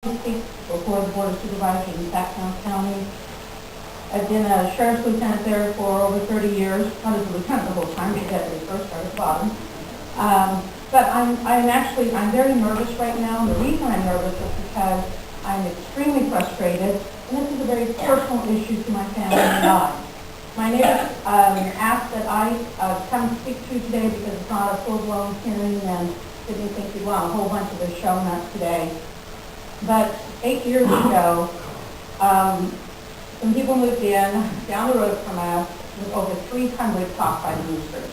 speak before the Board of Supervisors in Taxpayers County. I've been a sheriff's lieutenant there for over 30 years, not as a lieutenant the whole time, but deputy first, started at the bottom. But I'm very nervous right now, and the reason I'm nervous is because I'm extremely frustrated, and this is a very personal issue to my family and I. My neighbors asked that I come speak to you today because it's not a full-blown hearing, and didn't think you'd want a whole bunch of us showing up today. But 8 years ago, some people moved in down the road from us with over 300 cockfighting roosters.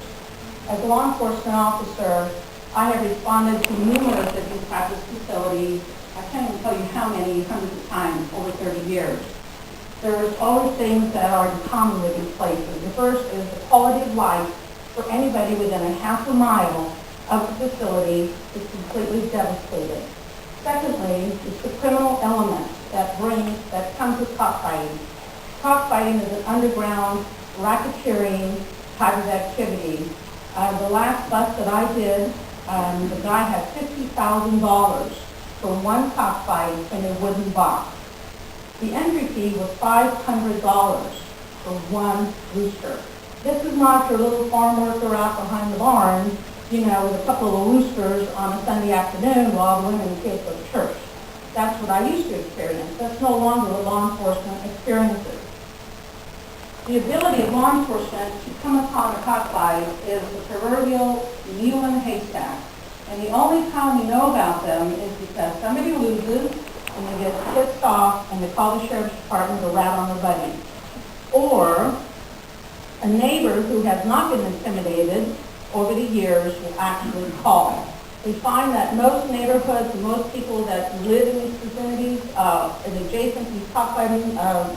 As a law enforcement officer, I have responded to numerous of these types of facilities. I can't even tell you how many hundreds of times over 30 years. There's always things that are in common with these places. The first is the quality of life for anybody within a half a mile of the facility is completely devastated. Secondly, it's the criminal element that comes with cockfighting. Cockfighting is an underground racketeering type of activity. The last bust that I did, the guy had $50,000 for one cockfight in a wooden box. The entry fee was $500 for one rooster. This is not your little farm worker out behind the barn, with a couple of roosters on a Sunday afternoon while the women and kids go to church. That's what I used to experience. That's no longer what law enforcement experiences. The ability of law enforcement to come upon a cockfight is the proverbial needle in a haystack. And the only time you know about them is because somebody loses and they get pissed off and they call the sheriff's department to rat on their buddy. Or a neighbor who has not been intimidated over the years will actually call. We find that most neighborhoods and most people that live in these vicinities and adjacent to these cockfighting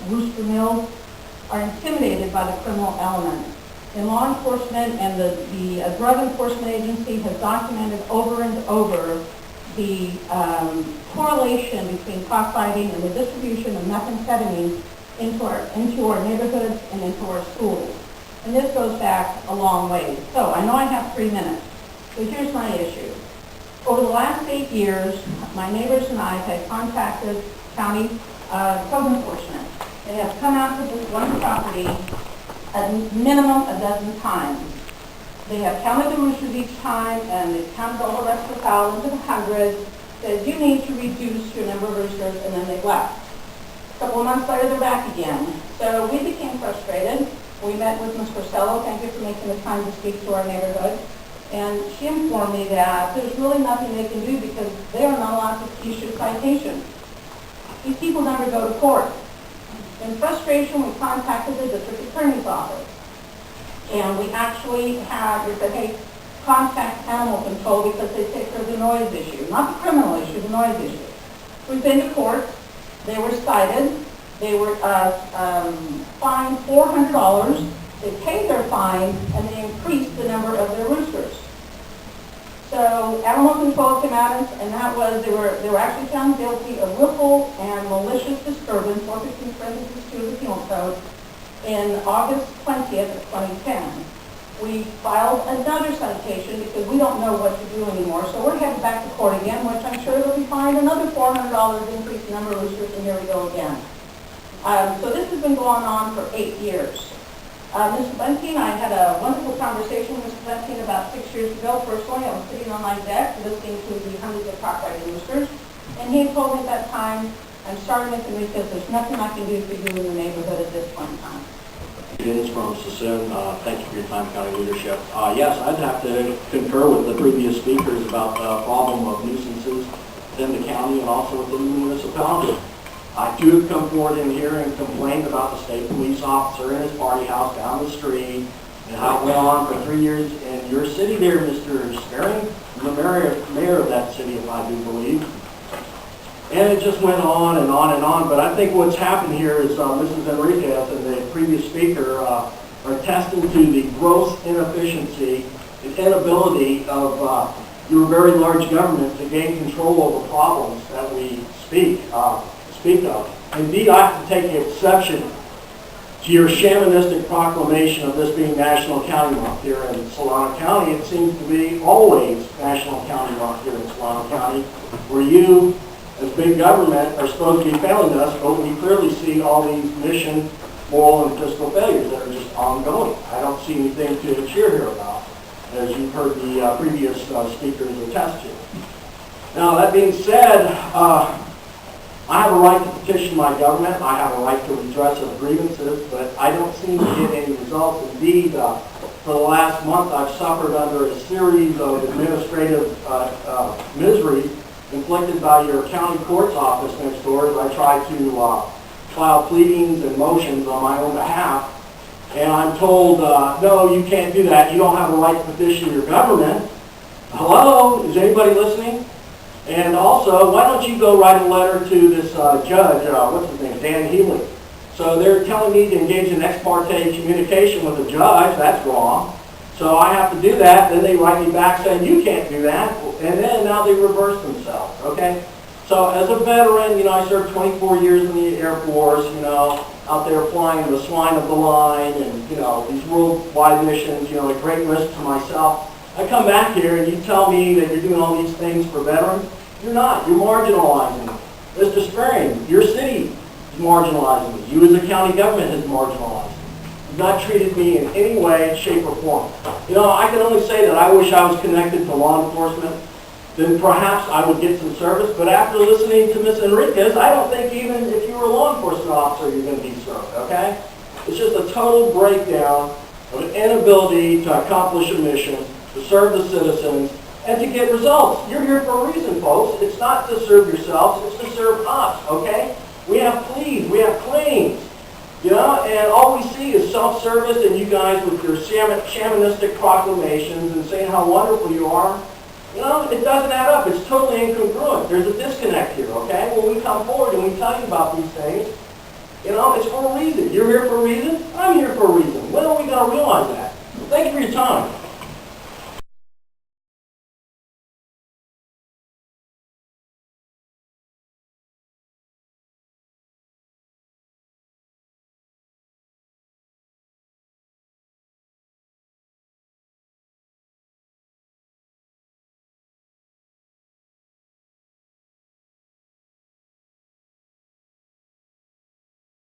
rooster mills are intimidated by the criminal element. And law enforcement and the drug enforcement agency has documented over and over the correlation between cockfighting and the distribution of methamphetamine into our neighborhoods and into our schools. And this goes back a long way. So I know I have 3 minutes. So here's my issue. Over the last 8 years, my neighbors and I have contacted county code enforcement. They have come out to this one property a minimum a dozen times. They have counted the roosters each time, and they've counted all the rest of the thousands and hundreds, said you need to reduce your number of roosters, and then they left. A couple of months later, they're back again. So we became frustrated. We met with Ms. Costello. Thank you for making the time to speak to our neighborhood. And she informed me that there's really nothing they can do because they are not allowed to issue citations. These people never go to court. In frustration, we contacted the district attorney's office. And we actually said, hey, contact animal control because they take care of the noise issue. Not the criminal issue, the noise issue. We've been to court. They were cited. They were fined $400. They paid their fine, and they increased the number of their roosters. So animal control came at us, and that was they were actually found guilty of willful and malicious disturbance, 415 parentheses 2 of the penal code, in August 20th of 2010. We filed another citation because we don't know what to do anymore, so we're headed back to court again, which I'm sure they'll be fined another $400 increase in number of roosters, and here we go again. So this has been going on for 8 years. Mr. Bunting, I had a wonderful conversation with Mr. Bunting about 6 years ago. Personally, I was sitting on my deck listening to the hundreds of cockfighting roosters, and he told me at that time, I'm sorry, Mr. because there's nothing I can do for you in the neighborhood at this point in time. Dennis from Sassoon. Thank you for your time, county leadership. Yes, I'd have to concur with the previous speakers about the problem of nuisances within the county and also within the municipality. I too have come forward in here and complained about the state police officer in his party house down the street and how it went on for 3 years in your city there, Mr. Sparing, the mayor of that city, if I do believe. And it just went on and on and on. But I think what's happened here is Mrs. Enriquez and the previous speaker are attesting to the gross inefficiency and inability of your very large government to gain control over problems that we speak of. Indeed, I have to take exception to your shamanistic proclamation of this being National County Month here in Solano County. It seems to be always National County Month here in Solano County, where you, as big government are supposed to be failing us, but we clearly see all these mission, moral, and fiscal failures that are just ongoing. I don't see anything to cheer here about, as you've heard the previous speakers attest to. Now, that being said, I have a right to petition my government. I have a right to redress of grievances, but I don't seem to get any results. Indeed, for the last month, I've suffered under a series of administrative miseries inflicted by your county court's office next door as I try to file pleadings and motions on my own behalf. And I'm told, no, you can't do that. You don't have a right to petition your government. Hello? Is anybody listening? And also, why don't you go write a letter to this judge, what's his name, Dan Healy. So they're telling me to engage in ex parte communication with a judge. That's wrong. So I have to do that. Then they write me back saying, you can't do that. And then now they reverse themselves, okay? So as a veteran, I served 24 years in the Air Force, out there flying the swine of the line and, these worldwide missions, at great risk to myself. I come back here and you tell me that you're doing all these things for veterans. You're not. You're marginalizing me. Mr. Sperring, your city is marginalizing me. You as a county government has marginalized me. You've not treated me in any way, shape, or form. I can only say that I wish I was connected to law enforcement. Then perhaps I would get some service. But after listening to Ms. Enriquez, I don't think even if you were a law enforcement officer, you're going to be served, okay? It's just a total breakdown of an inability to accomplish a mission, to serve the citizens, and to get results. You're here for a reason, folks. It's not to serve yourselves, it's to serve us, okay? We have pleas, we have claims, and all we see is self-service and you guys with your shamanistic proclamations and saying how wonderful you are. It doesn't add up. It's totally incongruent. There's a disconnect here, okay? When we come forward and we tell you about these things, it's for a reason. You're here for a reason. I'm here for a reason. When are we going to realize that? Thank you for your time.